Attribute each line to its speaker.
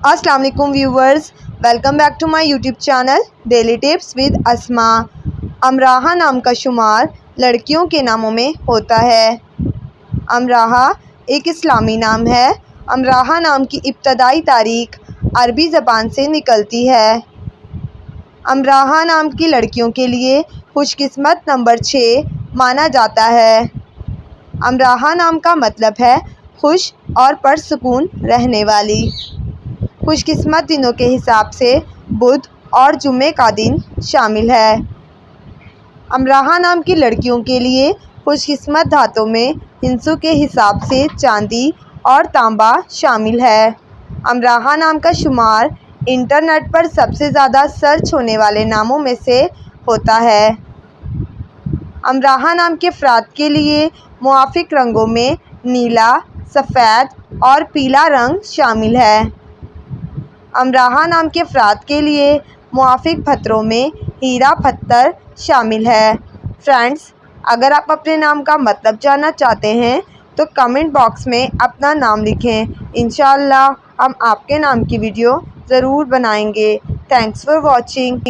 Speaker 1: अस्सलाम वालेकुम viewers, welcome back to my YouTube channel daily tips with Asma. Amroha नाम का शुमार लड़कियों के नामों में होता है। अमराहा एक इस्लामी नाम है। अमराहा नाम की इब्तदाई तारीख अरबी ज़बान से निकलती है। अमराहा नाम की लड़कियों के लिए खुशकिस्मत नंबर 6 माना जाता है। अमराहा नाम का मतलब है खुश और पुरसुकून रहने वाली। खुशकिस्मत दिनों के हिसाब से बुध और जुम्मे का दिन शामिल है। अमराहा नाम की लड़कियों के लिए खुशकिस्मत धातों में हिंसों के हिसाब से चांदी और तांबा शामिल है। अमराहा नाम का शुमार इंटरनेट पर सबसे ज़्यादा सर्च होने वाले नामों में से होता है। अमराहा नाम के अफराद के लिए मुआफ़िक रंगों में नीला, सफ़ेद और पीला रंग शामिल है। अमराहा नाम के अफराद के लिए मुआफ़िक पत्थरों में हीरा पत्थर शामिल है। फ्रेंड्स, अगर आप अपने नाम का मतलब जानना चाहते हैं तो कमेंट बॉक्स में अपना नाम लिखें। इंशाअल्लाह हम आपके नाम की वीडियो ज़रूर बनाएंगे। Thanks for watching.